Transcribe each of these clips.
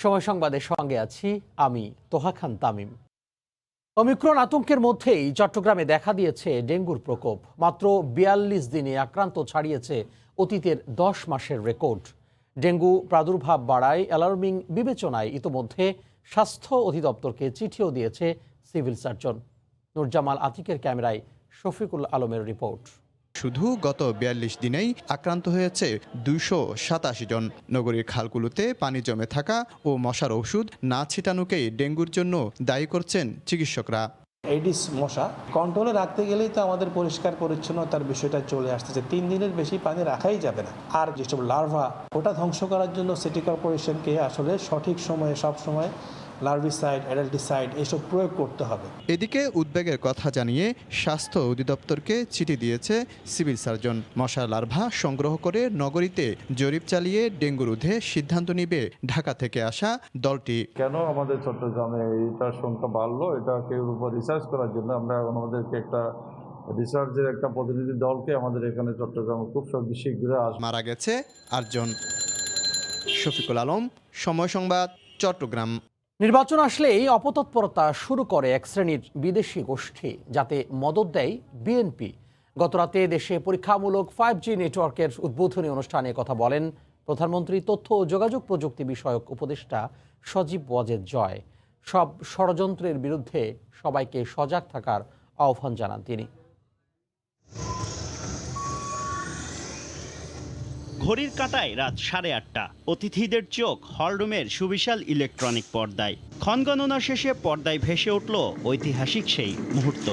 সময় সংবাদের সঙ্গে আছি আমি তোহা খান তামিম। ওমিক্রন আতঙ্কের মধ্যেই চট্টগ্রামে দেখা দিয়েছে ডেঙ্গুর প্রকোপ। মাত্র ৪২ দিনে আক্রান্ত ছাড়িয়েছে অতীতের ১০ মাসের রেকর্ড। ডেঙ্গু প্রাদুর্ভাব বাড়ায় অ্যালার্মিং বিবেচনায় ইতোমধ্যে স্বাস্থ্য অধিদপ্তরকে চিঠিও দিয়েছে সিভিল সার্জন। নুরজামাল আতিকের ক্যামেরায় শফিকুল আলমের রিপোর্ট। শুধু গত ৪২ দিনেই আক্রান্ত হয়েছে ২৮৭ জন। নগরীর খালগুলোতে পানি জমে থাকা ও মশার ওষুধ না ছিটানোকেই ডেঙ্গুর জন্য দায়ী করছেন চিকিৎসকরা। এডিস মশা কন্ট্রোলে রাখতে গেলেই তো আমাদের পরিষ্কার পরিচ্ছন্নতার বিষয়টা চলে আসতেছে। ৩ দিনের বেশি পানি রাখাই যাবে না। আর যেসব লার্ভা ওটা ধ্বংস করার জন্য সিটি কর্পোরেশনকে আসলে সঠিক সময়ে সব সময় লার্ভিসাইড, অ্যাডাল্টিসাইড এসব প্রয়োগ করতে হবে। এদিকে উদ্বেগের কথা জানিয়ে স্বাস্থ্য অধিদপ্তরকে চিঠি দিয়েছে সিভিল সার্জন। মশার লার্ভা সংগ্রহ করে নগরীতে জরিপ চালিয়ে ডেঙ্গু রোধে সিদ্ধান্ত নিবে ঢাকা থেকে আসা দলটি। কেন আমাদের চট্টগ্রামে এটার সংখ্যা বাড়লো, এটাকে উপর রিসার্চ করার জন্য আমরা আমাদেরকে একটা রিসার্চের একটা প্রতিনিধি দলকে আমাদের এখানে চট্টগ্রামে খুব শীঘ্রই মারা গেছে ৮ জন। শফিকুল আলম, সময় সংবাদ, চট্টগ্রাম। নির্বাচন আসলেই অপতৎপরতা শুরু করে এক শ্রেণীর বিদেশি গোষ্ঠী, যাতে মদত দেয় বিএনপি। গতরাতে দেশে পরীক্ষামূলক 5G নেটওয়ার্কের উদ্বোধনী অনুষ্ঠানে কথা বলেন প্রধানমন্ত্রী তথ্য ও যোগাযোগ প্রযুক্তি বিষয়ক উপদেষ্টা সজীব ওয়াজেদ জয়। সব ষড়যন্ত্রের বিরুদ্ধে সবাইকে সজাগ থাকার আহ্বান জানান তিনি। ঘড়ির কাঁটায় রাত 8:30। অতিথিদের চোখ হলরুমের সুবিশাল ইলেকট্রনিক পর্দায়। ক্ষণগণনা শেষে পর্দায় ভেসে উঠল ঐতিহাসিক সেই মুহূর্ত।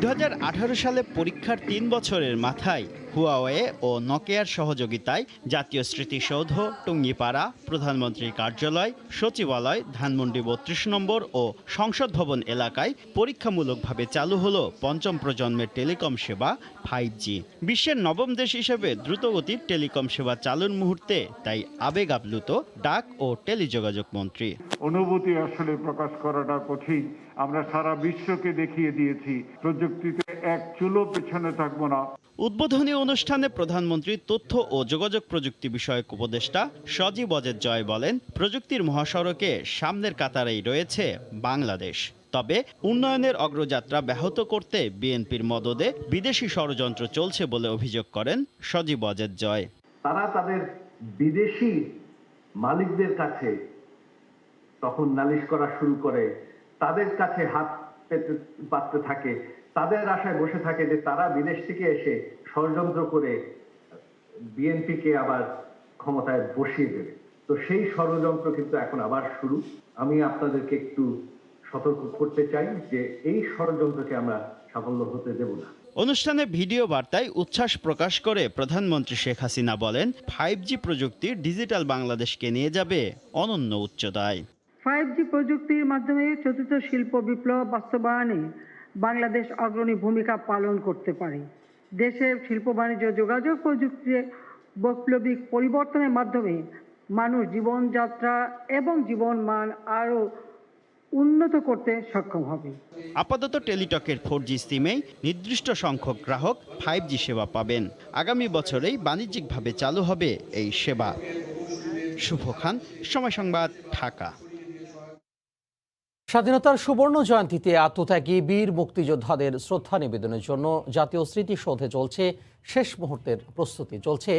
2018 সালে পরীক্ষার 3 বছরের মাথায় হুয়াওয়ে ও নকিয়ার সহযোগিতায় জাতীয় স্মৃতিসৌধ, টুঙ্গিপাড়া, প্রধানমন্ত্রীর কার্যালয়, সচিবালয়, ধানমন্ডি 32 নম্বর ও সংসদ ভবন এলাকায় পরীক্ষামূলকভাবে চালু হলো পঞ্চম প্রজন্মের টেলিকম সেবা 5G। বিশ্বের নবম দেশ হিসেবে দ্রুতগতির টেলিকম সেবা চালুর মুহূর্তে তাই আবেগ আপ্লুত ডাক ও টেলিযোগাযোগ মন্ত্রী। অনুভূতি আসলে প্রকাশ করাটা কঠিন। আমরা সারা বিশ্বকে দেখিয়ে দিয়েছি প্রযুক্তিতে এক চুলো পেছনে থাকবো না। উদ্বোধনী অনুষ্ঠানে প্রধানমন্ত্রী তথ্য ও যোগাযোগ প্রযুক্তি বিষয়ক উপদেষ্টা সজীব ওয়াজেদ জয় বলেন, প্রযুক্তির মহাসড়কে সামনের কাতারেই রয়েছে বাংলাদেশ। তবে উন্নয়নের অগ্রযাত্রা ব্যাহত করতে বিএনপির মদদে বিদেশি ষড়যন্ত্র চলছে বলে অভিযোগ করেন সজীব ওয়াজেদ জয়। তারা তাদের বিদেশি মালিকদের কাছে তখন নালিশ করা শুরু করে, তাদের কাছে হাত পাততে থাকে, তাদের আশায় বসে থাকে যে তারা বিদেশ থেকে এসে ষড়যন্ত্র করে বিএনপিকে আবার ক্ষমতায় বসিয়ে দেবে। তো সেই ষড়যন্ত্র কিন্তু এখন আবার শুরু। আমি আপনাদেরকে একটু সতর্ক করতে চাই যে এই ষড়যন্ত্রকে আমরা সাফল্য হতে দেব না। অনুষ্ঠানে ভিডিও বার্তায় উচ্ছ্বাস প্রকাশ করে প্রধানমন্ত্রী শেখ হাসিনা বলেন, 5G প্রযুক্তি ডিজিটাল বাংলাদেশকে নিয়ে যাবে অনন্য উচ্চতায়। 5G প্রযুক্তির মাধ্যমে চতুর্থ শিল্প বিপ্লব বাস্তবায়নে বাংলাদেশ অগ্রণী ভূমিকা পালন করতে পারে। দেশের শিল্প বাণিজ্য যোগাযোগ প্রযুক্তির বৈপ্লবিক পরিবর্তনের মাধ্যমে মানুষ জীবনযাত্রা এবং জীবনমান আরও উন্নত করতে সক্ষম হবে। আপাতত টেলিটকের 4G সিমেই নির্দিষ্ট সংখ্যক গ্রাহক 5G সেবা পাবেন। আগামী বছরেই বাণিজ্যিকভাবে চালু হবে এই সেবা। শুভ খান, সময় সংবাদ, ঢাকা। স্বাধীনতার সুবর্ণ জয়ন্তীতে আত্মত্যাগী বীর মুক্তিযোদ্ধাদের শ্রদ্ধা নিবেদনের জন্য জাতীয় স্মৃতিসৌধে চলছে শেষ মুহূর্তের প্রস্তুতি। চলছে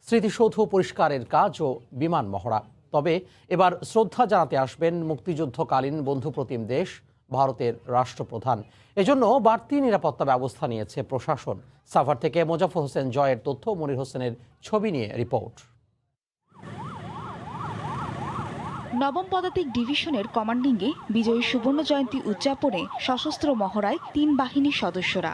স্মৃতিসৌধ পরিষ্কারের কাজ ও বিমান মহড়া। তবে এবার শ্রদ্ধা জানাতে আসবেন মুক্তিযুদ্ধকালীন বন্ধুপ্রতিম দেশ ভারতের রাষ্ট্রপ্রধান। এজন্য বাড়তি নিরাপত্তা ব্যবস্থা নিয়েছে প্রশাসন। সাভার থেকে মোজাফর হোসেন জয়ের তথ্য, মনির হোসেনের ছবি নিয়ে রিপোর্ট। নবম পদাতিক ডিভিশনের কমান্ডিংয়ে বিজয়ী সুবর্ণ জয়ন্তী উদযাপনে সশস্ত্র মহড়ায় 3 বাহিনীর সদস্যরা।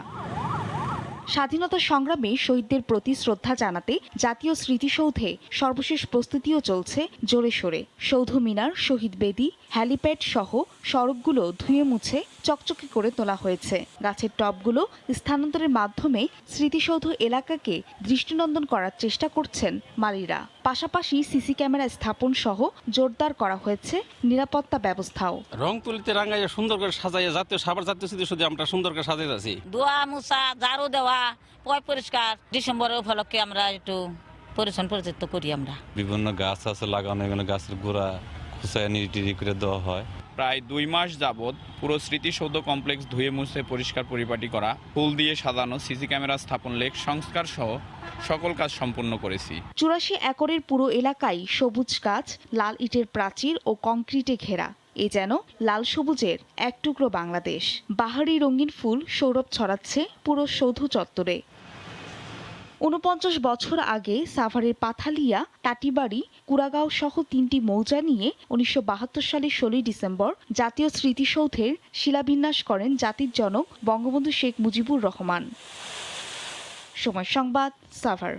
স্বাধীনতা সংগ্রামে শহীদদের প্রতি শ্রদ্ধা জানাতে জাতীয় স্মৃতিসৌধে সর্বশেষ প্রস্তুতিও চলছে জোরে সোরে। সৌধ মিনার, শহীদ বেদি, হ্যালিপ্যাড সহ সড়কগুলো ধুয়ে মুছে চকচকে করে তোলা হয়েছে। গাছের টবগুলো স্থানান্তরের মাধ্যমে স্মৃতিসৌধ এলাকাকে দৃষ্টিনন্দন করার চেষ্টা করছেন মালিরা। পাশাপাশি সিসি ক্যামেরা স্থাপন সহ জোরদার করা হয়েছে নিরাপত্তা ব্যবস্থাও। রং তুলিতে রাঙাইয়া সুন্দর করে সাজাইয়া জাতীয় স্মৃতিসৌধ আমরা সুন্দর করে সাজাই আছি। দোয়া মুছা, ঝাড়ু দেওয়া, পরিষ্কার। ডিসেম্বরের উপলক্ষে আমরা একটু পরিচ্ছন্ন পরিচিত করি আমরা। বিভিন্ন গাছ আছে লাগানো, এগুলো গাছের গোড়া খুঁচায় নিড়ি করে দেওয়া হয়। প্রায় 2 মাস যাবৎ পুরো স্মৃতিসৌধ কমপ্লেক্স ধুয়ে মুছে পরিষ্কার পরিপাটি করা, ফুল দিয়ে সাজানো, সিসি ক্যামেরা স্থাপন, লেক সংস্কার সহ সকল কাজ সম্পূর্ণ করেছি। 84 একরের পুরো এলাকায় সবুজ গাছ, লাল ইটের প্রাচীর ও কংক্রিটে ঘেরা। এ যেন লাল সবুজের এক টুকরো বাংলাদেশ। বাহারি রঙিন ফুল সৌরভ ছড়াচ্ছে পুরো সৌধ চত্বরে। ৪৯ বছর আগে সাভারের পাথালিয়া, টাটিবাড়ি, কুড়াগাঁও সহ 3টি মৌজা নিয়ে ১৯৭২ সালের ১৬ ডিসেম্বর জাতীয় স্মৃতিসৌধের শিলান্যাস করেন জাতির জনক বঙ্গবন্ধু শেখ মুজিবুর রহমান। সময় সংবাদ, সাভার।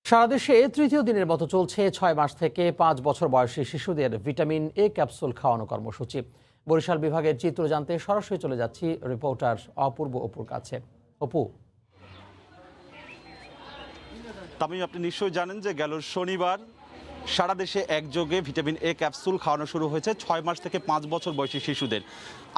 সারা দেশে তৃতীয় দিনের মতো চলছে 6 মাস থেকে 5 বছর বয়সী শিশুদের ভিটামিন এ ক্যাপসুল খাওয়ানো কর্মসূচি। বরিশাল বিভাগের চিত্র জানতে সরাসরি চলে যাচ্ছি রিপোর্টার অপূর্ব অপুর কাছে। অপু, তামিম, আপনি নিশ্চয়ই জানেন যে গেল শনিবার সারা দেশে একযোগে ভিটামিন এ ক্যাপসুল খাওয়ানো শুরু হয়েছে 6 মাস থেকে 5 বছর বয়সী শিশুদের।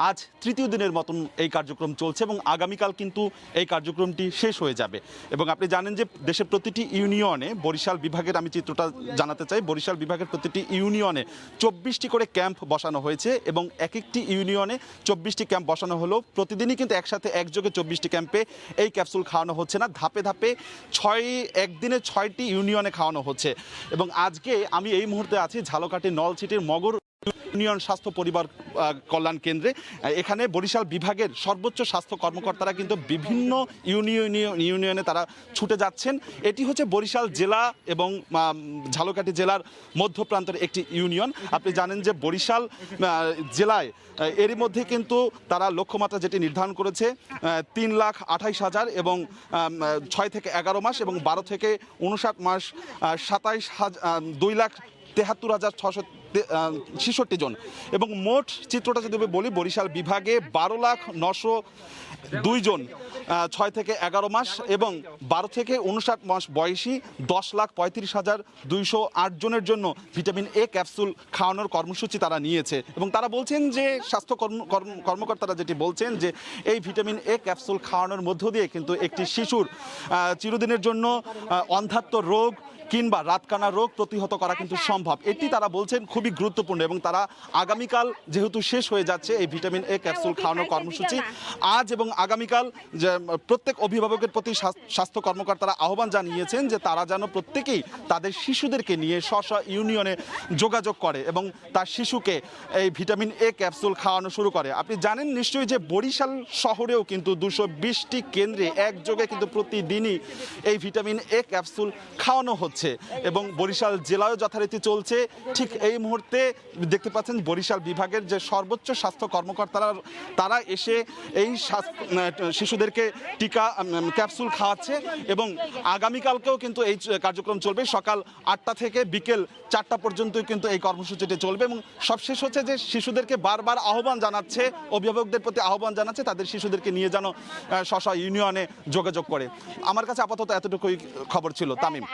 আজ তৃতীয় দিনের মতন এই কার্যক্রম চলছে এবং আগামীকাল কিন্তু এই কার্যক্রমটি শেষ হয়ে যাবে। এবং আপনি জানেন যে দেশের প্রতিটি ইউনিয়নে, বরিশাল বিভাগের আমি চিত্রটা জানাতে চাই, বরিশাল বিভাগের প্রতিটি ইউনিয়নে 24টি করে ক্যাম্প বসানো হয়েছে এবং এক একটি ইউনিয়নে 24টি ক্যাম্প বসানো হলো। প্রতিদিনই কিন্তু একসাথে একযোগে 24টি ক্যাম্পে এই ক্যাপসুল খাওয়ানো হচ্ছে না, ধাপে ধাপে একদিনে 6টি ইউনিয়নে খাওয়ানো হচ্ছে। এবং আজকে আমি এই মুহূর্তে আছি ঝালকাঠি নলছিটির মগর ইউনিয়ন স্বাস্থ্য পরিবার কল্যাণ কেন্দ্রে। এখানে বরিশাল বিভাগের সর্বোচ্চ স্বাস্থ্য কর্মকর্তারা কিন্তু বিভিন্ন ইউনিয়নে তারা ছুটে যাচ্ছেন। এটি হচ্ছে বরিশাল জেলা এবং ঝালকাঠি জেলার মধ্যপ্রান্তের একটি ইউনিয়ন। আপনি জানেন যে বরিশাল জেলায় এরই মধ্যে কিন্তু তারা লক্ষ্যমাত্রা যেটি নির্ধারণ করেছে 3,28,000 এবং 6 থেকে 11 মাস এবং 12 থেকে 59 মাস 2,73,666 জন। এবং মোট চিত্রটা যদি বলি, বরিশাল বিভাগে 12,902 জন 6 থেকে 11 মাস এবং 12 থেকে 59 মাস বয়সী 10,35,208 জনের জন্য ভিটামিন এ ক্যাপসুল খাওয়ানোর কর্মসূচি তারা নিয়েছে। এবং তারা বলছেন যে স্বাস্থ্য কর্মকর্তারা যেটি বলছেন যে এই ভিটামিন এ ক্যাপসুল খাওয়ানোর মধ্য দিয়ে কিন্তু একটি শিশুর চিরদিনের জন্য অন্ধাত্ব রোগ কিংবা রাতকানা রোগ প্রতিহত করা কিন্তু সম্ভব। এটি তারা বলছেন খুবই গুরুত্বপূর্ণ। এবং তারা আগামীকাল যেহেতু শেষ হয়ে যাচ্ছে এই ভিটামিন এ ক্যাপসুল খাওয়ানোর কর্মসূচি, আজ এবং আগামীকাল যে প্রত্যেক অভিভাবকের প্রতি স্বাস্থ্য কর্মকর্তারা আহ্বান জানিয়েছেন যে তারা যেন প্রত্যেকেই তাদের শিশুদেরকে নিয়ে স্ব ইউনিয়নে যোগাযোগ করে এবং তার শিশুকে এই ভিটামিন এ ক্যাপসুল খাওয়ানো শুরু করে। আপনি জানেন নিশ্চয়ই যে বরিশাল শহরেও কিন্তু 220টি কেন্দ্রে একযোগে কিন্তু প্রতিদিনই এই ভিটামিন এ ক্যাপসুল খাওয়ানো হচ্ছে এবং বরিশাল জেলায়ও যথারীতি চলছে। ঠিক এই মুহূর্তে দেখতে পাচ্ছেন বরিশাল বিভাগের যে সর্বোচ্চ স্বাস্থ্য কর্মকর্তারা তারা এসে এই শিশুদেরকে টিকা ক্যাপসুল খাওয়াচ্ছে এবং আগামীকালকেও কিন্তু এই কার্যক্রম চলবে। সকাল 8টা থেকে বিকেল 4টা পর্যন্ত কিন্তু এই কর্মসূচিটি চলবে। এবং সবশেষ হচ্ছে যে শিশুদেরকে বারবার আহ্বান জানাচ্ছে, অভিভাবকদের প্রতি আহ্বান জানাচ্ছে তাদের শিশুদেরকে নিয়ে যেন স্ব ইউনিয়নে যোগাযোগ করে। আমার কাছে আপাতত এতটুকুই খবর ছিল। তামিম,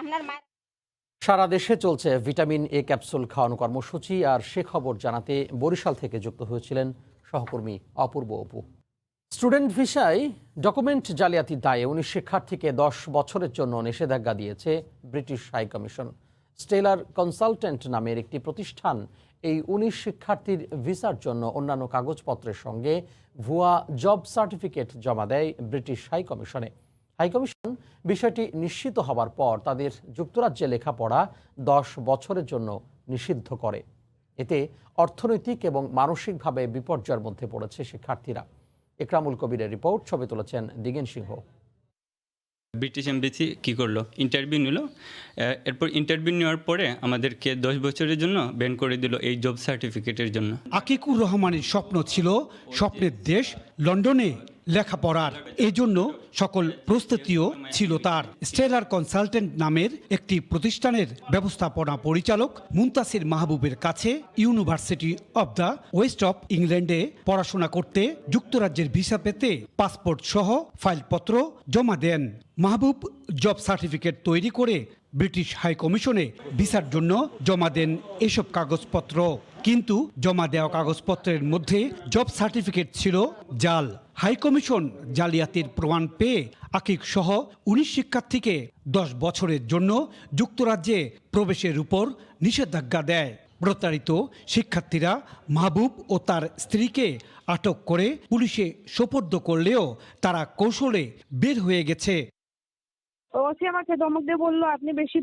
সারা দেশে চলছে ভিটামিন এ ক্যাপসুল খাওয়ানো কর্মসূচি, আর সে খবর জানাতে বরিশাল থেকে যুক্ত হয়েছিলেন সহকর্মী অপূর্ব অপু। স্টুডেন্ট ভিসায় ডকুমেন্ট জালিয়াতির দায়ে 19 শিক্ষার্থীকে 10 বছরের জন্য নিষেধাজ্ঞা দিয়েছে British high commission. Stellar consultant নামের একটি প্রতিষ্ঠান এই 19 শিক্ষার্থীর ভিসার জন্য অন্যান্য কাগজপত্রের সঙ্গে ভুয়া জব সার্টিফিকেট জমা দেয় ব্রিটিশ হাই কমিশনে। হাইকমিশন বিষয়টি নিশ্চিত হবার পর তাদের যুক্তরাজ্যে লেখাপড়া 10 বছরের জন্য নিষিদ্ধ করে। এতে অর্থনৈতিক এবং মানসিকভাবে বিপর্যয়ের মধ্যে পড়েছে শিক্ষার্থীরা। ইকরামুল কবিরের রিপোর্ট, ছবি তুলেছেন দিগেন সিংহ। ব্রিটিশ এমবেসি কী করলো, ইন্টারভিউ নিল। এরপর ইন্টারভিউ নেওয়ার পরে আমাদেরকে 10 বছরের জন্য ব্যান করে দিল এই জব সার্টিফিকেটের জন্য। আকিকুর রহমানের স্বপ্ন ছিল স্বপ্নের দেশ লন্ডনে লেখাপড়ার, এই জন্য সকল প্রস্তুতিও ছিল তার। স্টেলার কনসালটেন্ট নামের একটি প্রতিষ্ঠানের ব্যবস্থাপনা পরিচালক মুনতাসির মাহবুবের কাছে university of the West of ইংল্যান্ডে পড়াশোনা করতে যুক্তরাজ্যের ভিসা পেতে পাসপোর্ট সহ ফাইলপত্র জমা দেন। মাহবুব জব সার্টিফিকেট তৈরি করে ব্রিটিশ হাই কমিশনে ভিসার জন্য জমা দেন এসব কাগজপত্র। কিন্তু জমা দেওয়া কাগজপত্রের মধ্যে জব সার্টিফিকেট ছিল জাল। হাই কমিশন জালিয়াতির প্রমাণ পেয়ে আকিক সহ ১৯ শিক্ষার্থীকে ১০ বছরের জন্য যুক্তরাজ্যে প্রবেশের উপর নিষেধাজ্ঞা দেয়। প্রতারিত শিক্ষার্থীরা মাহবুব ও তার স্ত্রীকে আটক করে পুলিশে সোপর্দ করলেও তারা কৌশলে বের হয়ে গেছে। ওসি আমাকে ধমক দিয়ে বললো, আপনি বেশি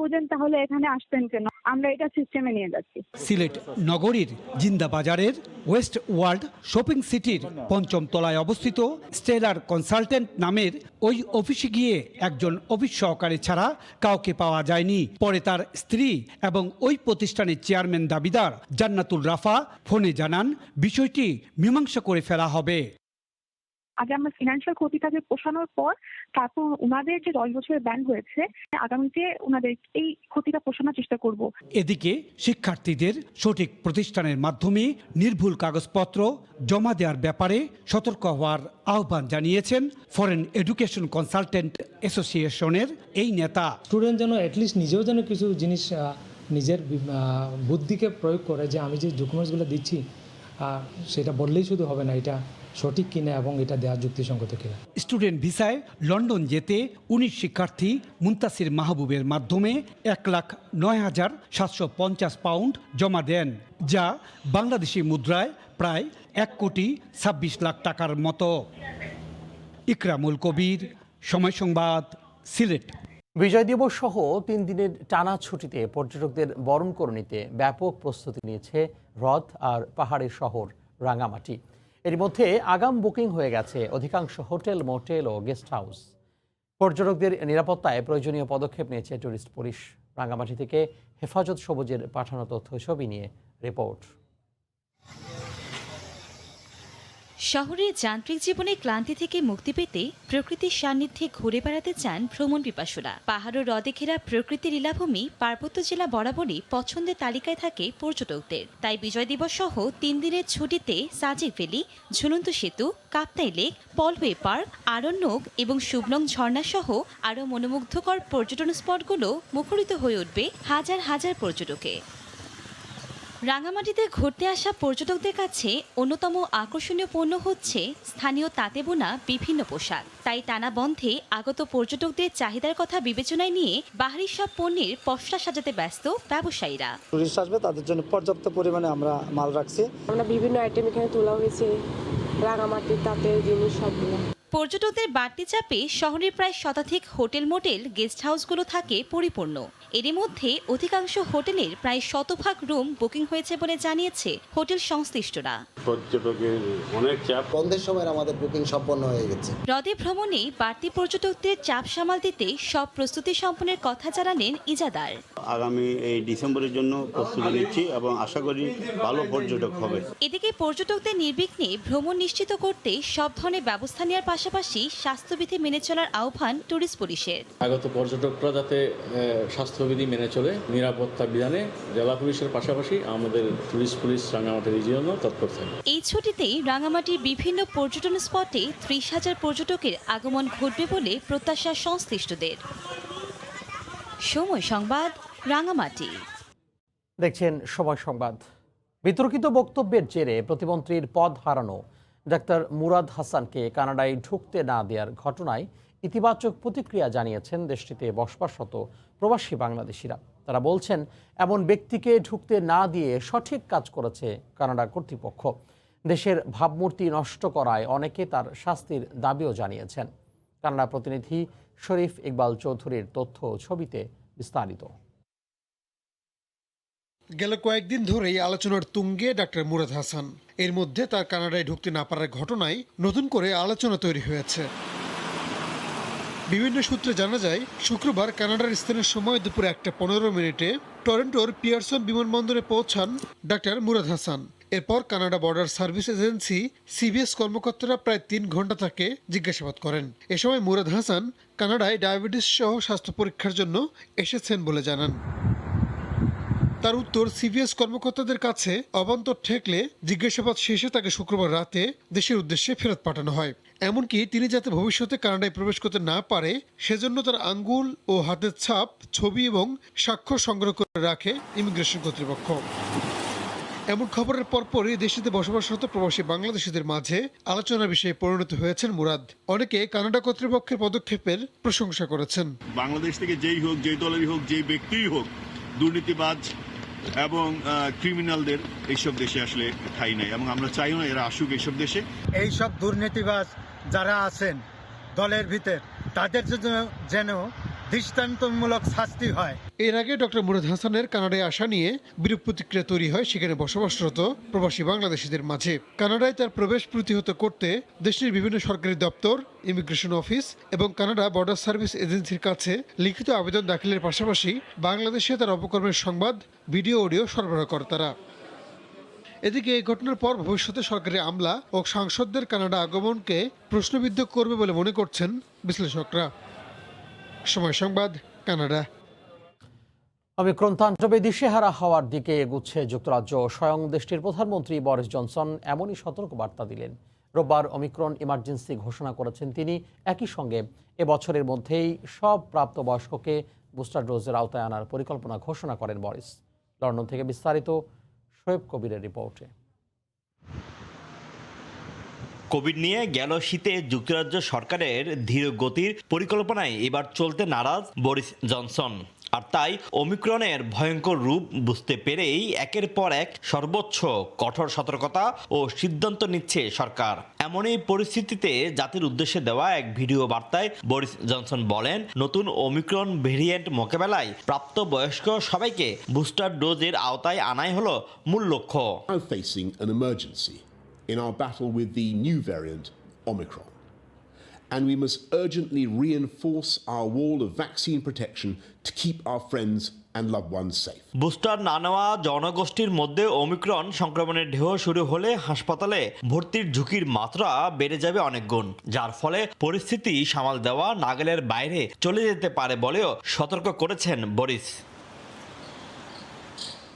বুঝেন তাহলে এখানে আসতেন কেন, আমরা এটা সিস্টেমে নিয়ে যাচ্ছি। সিলেট নগরীর জিন্দা বাজারের ওয়েস্ট ওয়ার্ল্ড শপিং সিটির ৫ম তলায় অবস্থিত স্টেলার কনসালটেন্ট নামের ওই অফিসে গিয়ে একজন অফিস সহকারী ছাড়া কাউকে পাওয়া যায়নি। পরে তার স্ত্রী এবং ওই প্রতিষ্ঠানের চেয়ারম্যান দাবিদার জান্নাতুল রাফা ফোনে জানান বিষয়টি মীমাংসা করে ফেলা হবে। আগে আমরা ফিনান্সিয়াল ক্ষতিটাকে পোষানোর পর তারপর ওনাদের যে 10 বছরের ব্যান হয়েছে, আগামীতে ওনাদের এই ক্ষতিটা পোষানোর চেষ্টা করব। এদিকে শিক্ষার্থীদের সঠিক প্রতিষ্ঠানের মাধ্যমে নির্ভুল কাগজপত্র জমা দেওয়ার ব্যাপারে সতর্ক হওয়ার আহ্বান জানিয়েছেন ফরেন এডুকেশন কনসালটেন্ট অ্যাসোসিয়েশনের এই নেতা। স্টুডেন্ট যেন অ্যাটলিস্ট নিজেও যেন কিছু জিনিস নিজের বুদ্ধিকে প্রয়োগ করে, যে আমি যে ডকুমেন্টসগুলো দিচ্ছি সেটা বললেই শুধু হবে না, এটা সঠিক কিনা এবং এটা দেওয়া যুক্তিসঙ্গত কিনা। স্টুডেন্ট ভিসায় লন্ডন যেতে ১৯ শিক্ষার্থী মুন্তাসির মাহবুবের মাধ্যমে ১,০৯,৭৫০ পাউন্ড জমা দেন, যা বাংলাদেশি মুদ্রায় প্রায় ১,২৬,০০,০০০ টাকার মতো। ইকরামুল কবির, সময় সংবাদ, সিলেট। বিজয় দিবস সহ ৩ দিনের টানা ছুটিতে পর্যটকদের বরণ করে নিতে ব্যাপক প্রস্তুতি নিয়েছে হ্রদ আর পাহাড়ের শহর রাঙামাটি। এর মধ্যে আগাম বুকিং হয়ে গেছে অধিকাংশ হোটেল, মোটেল ও গেস্ট হাউস। পর্যটকদের নিরাপত্তায় প্রয়োজনীয় পদক্ষেপ নিয়েছে ট্যুরিস্ট পুলিশ। রাঙামাটি থেকে হেফাজত সবুজের পাঠানো তথ্য ছবি নিয়ে রিপোর্ট। শহরের যান্ত্রিক জীবনে ক্লান্তি থেকে মুক্তি পেতে প্রকৃতির সান্নিধ্যে ঘুরে বেড়াতে চান ভ্রমণ পিপাসুরা। পাহাড় ও হ্রদে ঘেরা প্রকৃতির লীলাভূমি পার্বত্য জেলা বরাবরই পছন্দের তালিকায় থাকে পর্যটকদের। তাই বিজয় দিবস সহ ৩ দিনের ছুটিতে সাজেক ভ্যালি, ঝুলন্ত সেতু, কাপ্তাই লেক, পলওয়ে পার্ক, আরণ্যক এবং শুভলং ঝর্ণা সহ আরও মনোমুগ্ধকর পর্যটন স্পটগুলো মুখরিত হয়ে উঠবে হাজার হাজার পর্যটকে। রাঙামাটিতে ঘুরতে আসা পর্যটকদের কাছে অন্যতম আকর্ষণীয় পণ্য হচ্ছে স্থানীয় তাঁতে বোনা বিভিন্ন পোশাক। তাই টানা বন্ধে আগত পর্যটকদের চাহিদার কথা বিবেচনায় নিয়ে বাহারি সব পণ্যের পসরা সাজাতে ব্যস্ত ব্যবসায়ীরা। টুরিস্ট আসবে, তাদের জন্য পর্যাপ্ত পরিমাণে আমরা মাল রাখছি। আমরা বিভিন্ন আইটেম এখানে তোলা হয়েছে, রাঙামাটির তাঁতের জিনিস সবগুলো। পর্যটকদের বাড়তি চাপে শহরের প্রায় শতাধিক হোটেল, মোটেল, গেস্ট হাউসগুলো থাকে পরিপূর্ণ। এরই মধ্যে অধিকাংশ হোটেলের প্রায় 100% রুম বুকিং হয়েছে বলে জানিয়েছে হোটেল সংশ্লিষ্টরা। পর্যটকের অনেক চাপ, বন্ধের সময় আমাদের বুকিং সম্পন্ন হয়ে গেছে। হ্রদে ভ্রমণে বাড়তি পর্যটকদের চাপ সামাল দিতে সব প্রস্তুতি সম্পন্নের কথা জানালেন ইজাদার। আগামী এই ডিসেম্বরের জন্য প্রস্তুতি নিচ্ছি এবং আশা করি ভালো পর্যটক হবে। এদিকে পর্যটকদের নির্বিঘ্নে ভ্রমণ নিশ্চিত করতে সব ধরনের ব্যবস্থা নেওয়ার পাশাপাশি স্বাস্থ্যবিধি মেনে চলার আহ্বান ট্যুরিস্ট পুলিশের। আগত পর্যটকরা যাতে স্বাস্থ্যবিধি মেনে চলে, নিরাপত্তা বিধানে জেলা পুলিশের পাশাপাশি আমাদের ট্যুরিস্ট পুলিশ রাঙামাটি রিজিয়নও তৎপর থাকে। এই ছুটিতেই রাঙামাটির বিভিন্ন পর্যটন স্পটে ৩০,০০০ পর্যটকের আগমন ঘটবে বলে প্রত্যাশা সংশ্লিষ্টদের। সময় সংবাদ, রাঙামাটি। দেখছেন সময় সংবাদ। বিতর্কিত বক্তব্যের জেরে প্রতিমন্ত্রীর পদ হারানো ডাক্তার মুরাদ হাসানকে কানাডায় ঢুকতে না দেওয়ার ঘটনায় ইতিবাচক প্রতিক্রিয়া জানিয়েছেন দেশটিতে বসবাসরত প্রবাসী বাংলাদেশিরা। তারা বলছেন, এমন ব্যক্তিকে ঢুকতে না দিয়ে সঠিক কাজ করেছে কানাডা কর্তৃপক্ষ। দেশের ভাবমূর্তি নষ্ট করায় অনেকে তার শাস্তির দাবিও জানিয়েছেন। কানাডা প্রতিনিধি শরীফ ইকবাল চৌধুরীর তথ্য ছবিতে বিস্তারিত। গেল কয়েকদিন ধরেই আলোচনার তুঙ্গে ডাক্তার মুরাদ হাসান। এর মধ্যে তার কানাডায় ঢুকতে না পারার ঘটনায় নতুন করে আলোচনা তৈরি হয়েছে। বিভিন্ন সূত্রে জানা যায়, শুক্রবার কানাডার স্থানীয় সময় দুপুর 1:15 টরন্টোর পিয়ারসন বিমানবন্দরে পৌঁছান ডাক্তার মুরাদ হাসান। এরপর Canada border service agency CBS কর্মকর্তারা প্রায় 3 ঘন্টা তাকে জিজ্ঞাসাবাদ করেন। এ সময় মুরাদ হাসান কানাডায় ডায়াবেটিস সহ স্বাস্থ্য পরীক্ষার জন্য এসেছেন বলে জানান। তার উত্তর সিবিএস কর্মকর্তাদের কাছে অবান্তর ঠেকলে জিজ্ঞাসাবাদ শেষে তাকে শুক্রবার রাতে দেশের উদ্দেশ্যে ফেরত পাঠানো হয়। এমনকি তিনি যাতে ভবিষ্যতে কানাডায় প্রবেশ করতে না পারে সেজন্য তার আঙ্গুল ও হাতের ছাপ, ছবি এবং স্বাক্ষর সংগ্রহ করে রাখে ইমিগ্রেশন কর্তৃপক্ষ। এমন খবরের পরপরই দেশটিতে বসবাসরত প্রবাসী বাংলাদেশিদের মাঝে আলোচনার বিষয়ে পরিণত হয়েছেন মুরাদ। অনেকে কানাডা কর্তৃপক্ষের পদক্ষেপের প্রশংসা করেছেন। বাংলাদেশ থেকে যেই হোক, যেই দলেরই হোক, যেই ব্যক্তিই হোক, দুর্নীতিবাজ এবং ক্রিমিনালদের এইসব দেশে আসলে ঠাঁই নাই এবং আমরা চাইও না এরা আসুক এইসব দেশে। এইসব দুর্নীতিবাজ যারা আছেন দলের ভিতর, তাদের জন্য যেন দৃষ্টান্তমূলক শাস্তি হয়। এর আগে ডক্টর মুরাদ হাসানের কানাডায় আসা নিয়ে বিরূপ প্রতিক্রিয়া তৈরি হয় সেখানে বসবাসরত প্রবাসী বাংলাদেশিদের মাঝে। কানাডায় তার প্রবেশ প্রতিহত করতে দেশটির বিভিন্ন সরকারি দপ্তর, ইমিগ্রেশন অফিস এবং কানাডা বর্ডার সার্ভিস এজেন্সির কাছে লিখিত আবেদন দাখিলের পাশাপাশি বাংলাদেশে তার অপকর্মের সংবাদ, ভিডিও, অডিও সরবরাহ করে তারা। এদিকে এই ঘটনার পর ভবিষ্যতে সরকারি আমলা ও সাংসদদের কানাডা আগমনকে প্রশ্নবিদ্ধ করবে বলে মনে করছেন বিশ্লেষকরা। সময় সংবাদ, কানাডা। অমিক্রন তাণ্ডবে দিশেহারা হওয়ার দিকে এগুচ্ছে যুক্তরাজ্য। স্বয়ং দেশটির প্রধানমন্ত্রী বরিস জনসন এমনই সতর্কবার্তা দিলেন। রোববার অমিক্রন ইমার্জেন্সি ঘোষণা করেছেন তিনি। একই সঙ্গে এবছরের মধ্যেই সব প্রাপ্তবয়স্ককে বুস্টার ডোজের আওতায় আনার পরিকল্পনা ঘোষণা করেন বরিস। লন্ডন থেকে বিস্তারিত শোয়েব কবিরের রিপোর্টে। কোভিড নিয়ে গেল শীতে যুক্তরাজ্য সরকারের ধীর গতির পরিকল্পনায় এবার চলতে নারাজ বরিস জনসন। আর তাই ওমিক্রনের ভয়ঙ্কর রূপ বুঝতে পেরেই একের পর এক সর্বোচ্চ কঠোর সতর্কতা ও সিদ্ধান্ত নিচ্ছে সরকার। এমনই পরিস্থিতিতে জাতির উদ্দেশ্যে দেওয়া এক ভিডিও বার্তায় বরিস জনসন বলেন, নতুন ওমিক্রন ভেরিয়েন্ট মোকাবেলায় প্রাপ্তবয়স্ক সবাইকে বুস্টার ডোজের আওতায় আনাই হলো মূল লক্ষ্য। In our battle with the new variant, Omicron. And we must urgently reinforce our wall of vaccine protection to keep our friends and loved ones safe. Booster না নেওয়া জনগোষ্ঠীর মধ্যে ওমিক্রন সংক্রমণের ঢেউ শুরু হলে হাসপাতালে ভর্তির ঝুঁকির মাত্রা বেড়ে যাবে অনেক গুণ, যার ফলে পরিস্থিতি সামাল দেওয়া নাগালের বাইরে চলে যেতে পারে বলেও সতর্ক করেছেন বরিস।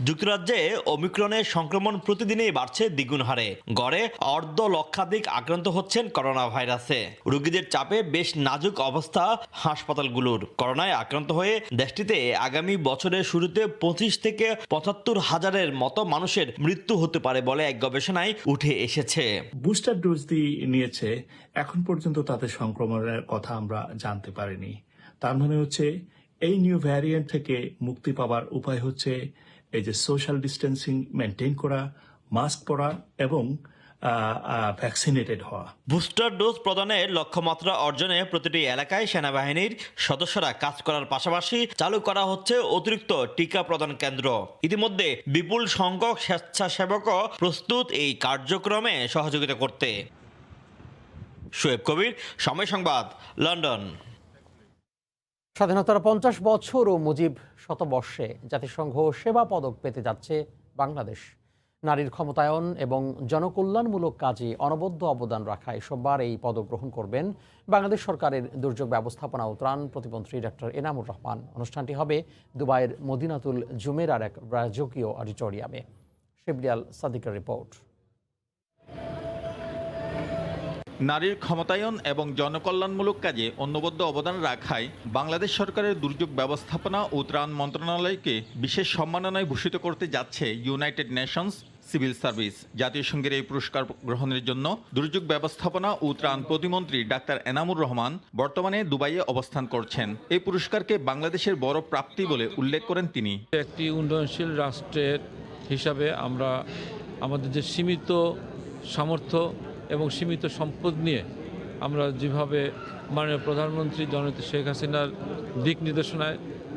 যুক্তরাজ্যে ওমিক্রনের সংক্রমণ প্রতিদিনই বাড়ছে দ্বিগুণ হারে। গড়ে অর্ধ লক্ষাধিক আক্রান্ত হচ্ছেন করোনা ভাইরাসে। রোগীদের চাপে বেশ নাজুক অবস্থা হাসপাতালগুলোর। করোনায় আক্রান্ত হয়ে দেশটিতে আগামী বছরের শুরুতে 25 থেকে 75 হাজারের মতো মানুষের মৃত্যু হতে পারে বলে এক গবেষণায় উঠে এসেছে। বুস্টার ডোজ দিয়ে নিয়েছে, এখন পর্যন্ত তাদের সংক্রমণের কথা আমরা জানতে পারিনি। তার মানে হচ্ছে এই নিউ ভ্যারিয়েন্ট থেকে মুক্তি পাওয়ার উপায় হচ্ছে এই যে সোশ্যাল ডিস্টেন্সিং মেনটেন করা, মাস্ক পরা এবং ভ্যাকসিনেটেড হওয়া। বুস্টার ডোজ প্রদানের লক্ষ্যমাত্রা অর্জনে প্রতিটি এলাকায় সেনাবাহিনীর সদস্যরা কাজ করার পাশাপাশি চালু করা হচ্ছে অতিরিক্ত টিকা প্রদান কেন্দ্র। ইতিমধ্যে বিপুল সংখ্যক স্বেচ্ছাসেবকও প্রস্তুত এই কার্যক্রমে সহযোগিতা করতে। শোয়েব কবির, সময় সংবাদ, লন্ডন। স্বাধীনতার 50 বছর ও মুজিব শতবর্ষে জাতিসংঘ সেবা পদক পেতে যাচ্ছে বাংলাদেশ। নারীর ক্ষমতায়ন এবং জনকল্যাণমূলক কাজে অনবদ্য অবদান রাখায় সোমবার এই পদক গ্রহণ করবেন বাংলাদেশ সরকারের দুর্যোগ ব্যবস্থাপনা ও ত্রাণ প্রতিমন্ত্রী ডক্টর এনামুর রহমান। অনুষ্ঠানটি হবে দুবাইয়ের মদিনাতুল জুমেরার এক রাজকীয় অডিটোরিয়ামে। শিবরিয়াল সাদিকের রিপোর্ট। নারীর ক্ষমতায়ন এবং জনকল্যাণমূলক কাজে অনবদ্য অবদান রাখায় বাংলাদেশ সরকারের দুর্যোগ ব্যবস্থাপনা ও ত্রাণ মন্ত্রণালয়কে বিশেষ সম্মাননায় ভূষিত করতে যাচ্ছে ইউনাইটেড নেশনস সিভিল সার্ভিস। জাতীয় সংঘের এই পুরস্কার গ্রহণের জন্য দুর্যোগ ব্যবস্থাপনা ও ত্রাণ প্রতিমন্ত্রী ডাক্তার এনামুর রহমান বর্তমানে দুবাইয়ে অবস্থান করছেন। এই পুরস্কারকে বাংলাদেশের বড় প্রাপ্তি বলে উল্লেখ করেন তিনি। একটি উন্নয়নশীল রাষ্ট্রের হিসাবে আমরা আমাদের যে সীমিত সামর্থ্য এবং সীমিত সম্পদ নিয়ে আমরা যেভাবে মাননীয় প্রধানমন্ত্রী জননেত্রী শেখ হাসিনার দিক নির্দেশনায়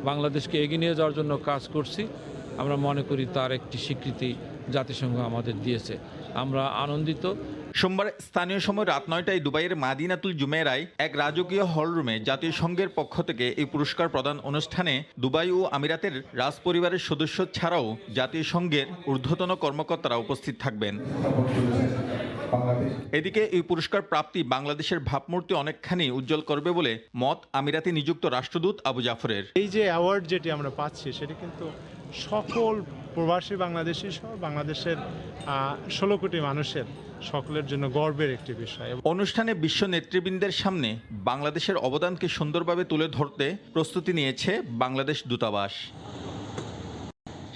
বাংলাদেশকে এগিয়ে নিয়ে যাওয়ার জন্য কাজ করছি, আমরা মনে করি তার একটি স্বীকৃতি জাতিসংঘ আমাদের দিয়েছে। আমরা আনন্দিত। সোমবার স্থানীয় সময় রাত 9টায় দুবাইয়ের মাদিনাতুল জুমেরায় এক রাজকীয় হলরুমে জাতীয় সংঘের পক্ষ থেকে এই পুরস্কার প্রদান অনুষ্ঠানে দুবাই ও আমিরাতের রাজ পরিবারের সদস্য ছাড়াও জাতীয় সংঘের ঊর্ধ্বতন কর্মকর্তারা উপস্থিত থাকবেন। এদিকে এই পুরস্কার প্রাপ্তি বাংলাদেশের ভাবমূর্তি অনেকখানি উজ্জ্বল করবে বলে মত আমিরাতে নিযুক্ত রাষ্ট্রদূত আবু জাফরের। এই যে অ্যাওয়ার্ড যেটি আমরা পাচ্ছি সেটি কিন্তু সকল প্রবাসী বাংলাদেশি সহ বাংলাদেশের 16 কোটি মানুষের সকলের জন্য গর্বের একটি বিষয়। অনুষ্ঠানে বিশ্ব নেতৃবৃন্দের সামনে বাংলাদেশের অবদানকে সুন্দরভাবে তুলে ধরতে প্রস্তুতি নিয়েছে বাংলাদেশ দূতাবাস।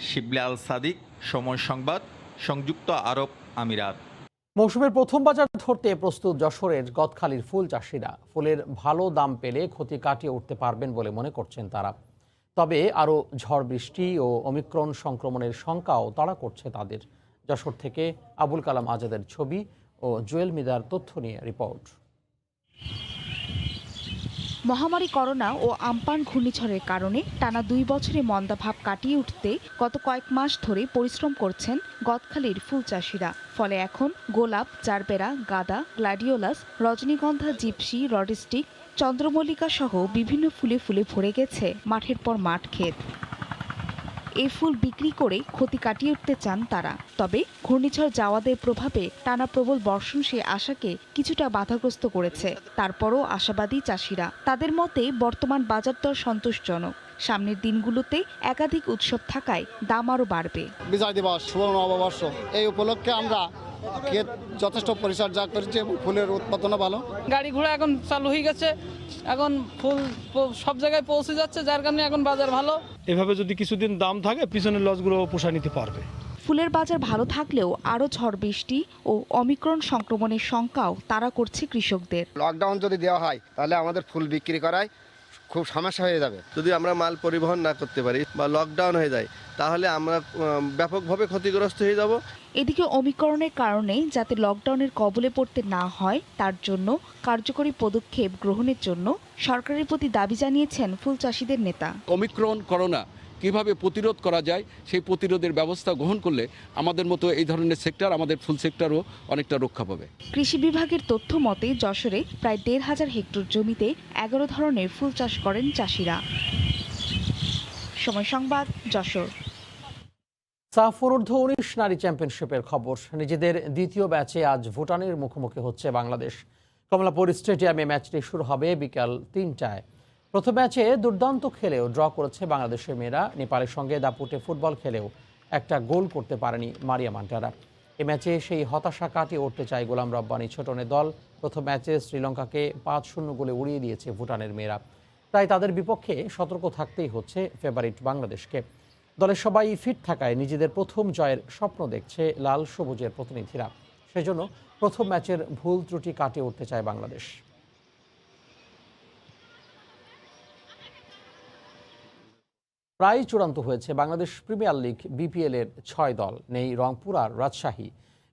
শিবলি আল সাদিক, সময় সংবাদ, সংযুক্ত আরব আমিরাত। মৌসুমের প্রথম বাজার ধরতে প্রস্তুত যশোরের গদখালির ফুল চাষিরা। ফুলের ভালো দাম পেলে ক্ষতি কাটিয়ে উঠতে পারবেন বলে মনে করছেন তারা। তবে আরও ঝড় বৃষ্টি ও ওমিক্রন সংক্রমণের শঙ্কাও তাড়া করছে তাদের। যশোর থেকে আবুল কালাম আজাদের ছবি ও জুয়েল মিদার তথ্য নিয়ে রিপোর্ট। মহামারী করোনা ও আমপান ঘূর্ণিঝড়ের কারণে টানা 2 বছরে মন্দাভাব কাটিয়ে উঠতে গত কয়েক মাস ধরে পরিশ্রম করছেন গদখালির ফুল চাষিরা। ফলে এখন গোলাপ, জারবেরা, গাঁদা, গ্ল্যাডিওলাস, রজনীগন্ধা, জিপসি, রডস্টিক, চন্দ্রমল্লিকা সহ বিভিন্ন ফুলে ফুলে ভরে গেছে মাঠের পর মাঠ ক্ষেত। এই ফুল বিক্রি করে ক্ষতি কাটিয়ে উঠতে চান তারা। তবে ঘূর্ণিঝড় জাওয়াদের প্রভাবে টানা প্রবল বর্ষণ সেই আশাকে কিছুটা বাধাগ্রস্ত করেছে। তারপরও আশাবাদী চাষিরা। তাদের মতে বর্তমান বাজার দর সন্তোষজনক। সামনের দিনগুলোতে একাধিক উৎসব থাকায় দাম আরও বাড়বে। বিজয় দিবস, সুবর্ণ নববর্ষ, এই উপলক্ষে আমরা ক্ষেত যথেষ্ট পরিচর্যা করেছি এবং ফুলের উৎপাদনও ভালো। গাড়ি ঘোড়া এখন চালু হয়ে গেছে, এখন ফুল সব জায়গায় পৌঁছে যাচ্ছে, যার কারণে এখন বাজার ভালো। এভাবে যদি কিছুদিন দাম থাকে পিছনের লসগুলো পোষায় নিতে পারবে। ফুলের বাজার ভালো থাকলেও আরও ঝড় বৃষ্টি ও অমিক্রন সংক্রমণের শঙ্কাও তাড়া করছে কৃষকদের। লকডাউন যদি দেওয়া হয় তাহলে আমাদের ফুল বিক্রি করায় খুব সমস্যা হয়ে যাবে। যদি আমরা মাল পরিবহন না করতে পারি বা লকডাউন হয়ে যায় তাহলে আমরা ব্যাপকভাবে ক্ষতিগ্রস্ত হয়ে যাব। এদিকে ওমিক্রনের কারণে যাতে লকডাউনের কবলে পড়তে না হয় তার জন্য কার্যকরী পদক্ষেপ গ্রহণের জন্য সরকারের প্রতি দাবি জানিয়েছেন ফুল চাষিদের নেতা। ওমিক্রন করোনা কিভাবে প্রতিরোধ করা যায় সেই প্রতিরোধের ব্যবস্থা গ্রহণ করলে আমাদের মতো এই ধরনের সেক্টর, আমাদের ফুল সেক্টরও অনেকটা রক্ষা পাবে। কৃষি বিভাগের তথ্য মতে যশোরে প্রায় 1,500 হেক্টর জমিতে 11 ধরনের ফুল চাষ করেন চাষিরা। সময় সংবাদ, যশোর। সাফ অনূর্ধ্ব-19 নারী চ্যাম্পিয়নশিপের খবর। নিজেদের দ্বিতীয় ম্যাচে আজ ভুটানের মুখোমুখি হচ্ছে বাংলাদেশ। কমলাপুর স্টেডিয়ামে ম্যাচটি শুরু হবে বিকাল 3টায়। প্রথম ম্যাচে দুর্দান্ত খেলেও ড্র করেছে বাংলাদেশের মেয়েরা। নেপালের সঙ্গে দাপুটে ফুটবল খেলেও একটা গোল করতে পারেনি মারিয়া মান্টারা। এ ম্যাচে সেই হতাশা কাটিয়ে উঠতে চায় গোলাম রব্বানী ছোটনের দল। প্রথম ম্যাচে শ্রীলঙ্কাকে 5-0 গোলে উড়িয়ে দিয়েছে ভুটানের মেয়েরা। তাই তাদের বিপক্ষে সতর্ক থাকতেই হচ্ছে ফেভারিট বাংলাদেশকে। দলের সবাই ফিট থাকায় নিজেদের প্রথম জয়ের স্বপ্ন দেখছে লাল সবুজের প্রতিনিধিরা। সেজন্য প্রথম ম্যাচের ভুল ত্রুটি কাটিয়ে উঠতে চায় বাংলাদেশ। প্রায় চূড়ান্ত হয়েছে বাংলাদেশ প্রিমিয়ার লিগ বিপিএল এর 6 দল। নেই রংপুর আর রাজশাহী।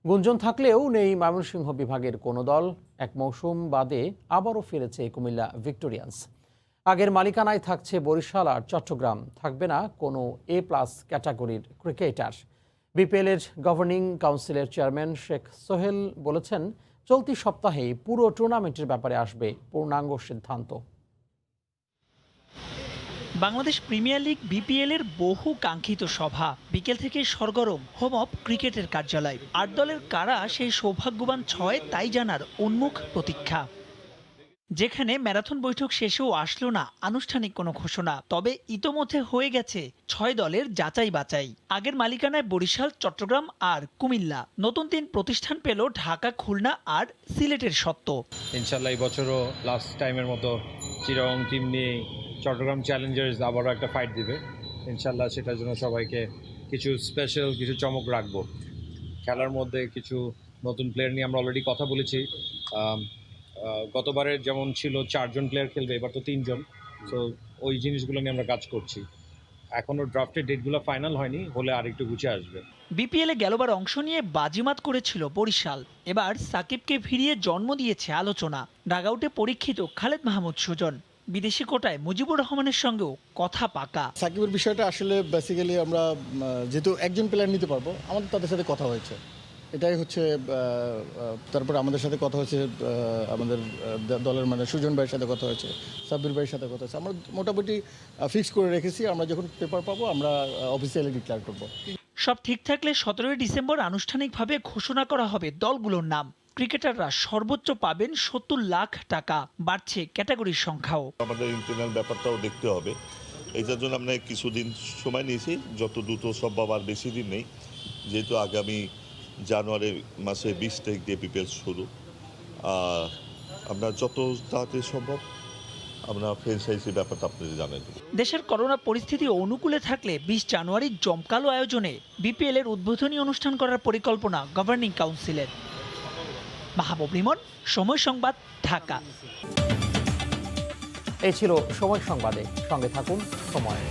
গুঞ্জন থাকলেও নেই ময়মনসিংহ বিভাগের কোনো দল। এক মৌসুম বাদে আবারও ফিরেছে কুমিল্লা ভিক্টোরিয়ান্স। আগের মালিকানায় থাকছে বরিশাল আর চট্টগ্রাম। থাকবে না কোনো A+ ক্যাটাগরির ক্রিকেটার। বিপিএল এর গভর্নিং কাউন্সিলের চেয়ারম্যান শেখ সোহেল বলেছেন, চলতি সপ্তাহেই পুরো টুর্নামেন্টের ব্যাপারে আসবে পূর্ণাঙ্গ সিদ্ধান্ত। বাংলাদেশ প্রিমিয়ার লিগ বিপিএল এর বহু কাঙ্ক্ষিত সভা বিকেল থেকে সরগরম হোম অফ ক্রিকেটের কার্যালয়। 8 দলের কারা সেই সৌভাগ্যবান 6 তাই জানার উন্মুখ প্রতীক্ষা। যেখানে ম্যারাথন বৈঠক শেষেও আসলো না আনুষ্ঠানিক কোনো ঘোষণা, তবে ইতোমধ্যে হয়ে গেছে 6 দলের যাচাই বাছাই। আগের মালিকানায় বরিশাল, চট্টগ্রাম আর কুমিল্লা। নতুন 3 প্রতিষ্ঠান পেল ঢাকা, খুলনা আর সিলেটের সত্ত্ব। ইনশাল্লাহ এই বছরও লাস্ট টাইমের মতো চিরাং টিম নিয়ে চট্টগ্রাম চ্যালেঞ্জার্স আবারও একটা ফাইট দিবে। ইনশাল্লাহ সেটার জন্য সবাইকে কিছু স্পেশাল কিছু চমক রাখবো। খেলার মধ্যে কিছু নতুন প্লেয়ার নিয়ে আমরা অলরেডি কথা বলেছি। গতবারের যেমন ছিল 4 জন প্লেয়ার খেলবে, এবার তো 3 জন। সো ওই জিনিসগুলো নিয়ে আমরা কাজ করছি। এখনও ড্রাফটের ডেটগুলো ফাইনাল হয়নি, হলে আর একটু গুছিয়ে আসবে। বিপিএলে গেলবার অংশ নিয়ে বাজিমাত করেছিল বরিশাল। এবার সাকিবকে ফিরিয়ে জন্ম দিয়েছে আলোচনা। ডাগআউটে পরীক্ষিত খালেদ মাহমুদ সুজন। বিদেশি কোটায় মুজিবুর রহমানের সঙ্গেও কথা পাকা। সাকিবের বিষয়টা আসলে বেসিক্যালি আমরা যেহেতু একজন প্লেয়ার নিতে পারবো, আমাদের তাদের সাথে কথা হয়েছে, এটাই হচ্ছে। তারপর আমাদের সাথে কথা হয়েছে, আমাদের দলের মানে সুজন ভাইয়ের সাথে কথা হয়েছে, সাব্বির ভাইয়ের সাথে কথা হয়েছে। আমরা মোটামুটি ফিক্স করে রেখেছি, আমরা যখন পেপার পাবো আমরা অফিসিয়ালি ডিক্লেয়ার করবো। সব ঠিক থাকলে 17 ডিসেম্বর আনুষ্ঠানিকভাবে ঘোষণা করা হবে দলগুলোর নাম। ক্রিকেটাররা সর্বোচ্চ পাবেন ৭০ লাখ টাকা। বাড়ছে ক্যাটাগরির সংখ্যাও। আমাদের ইন্টারনাল ব্যাপারটাও দেখতে হবে, এইটার জন্য আমরা কিছুদিন সময় নিয়েছি, যত দ্রুত সম্ভব, আর বেশি দিন নেই, যেহেতু আগামী জানুয়ারি মাসে 20 তারিখ দিয়ে বিপিএল শুরু। আমরা যত তাড়াতাড়ি সম্ভব আমরা ফ্র্যাঞ্চাইজি ব্যাপারটা আপনাদের জানাই দেব। দেশের করোনা পরিস্থিতি অনুকূলে থাকলে 20 জানুয়ারি জমকালো আয়োজনে বিপিএল এর উদ্বোধনী অনুষ্ঠান করার পরিকল্পনা গভর্নিং কাউন্সিলের। মাহবুব লিমন, সময় সংবাদ, ঢাকা। এই ছিল সময় সংবাদে, সঙ্গে থাকুন সময়।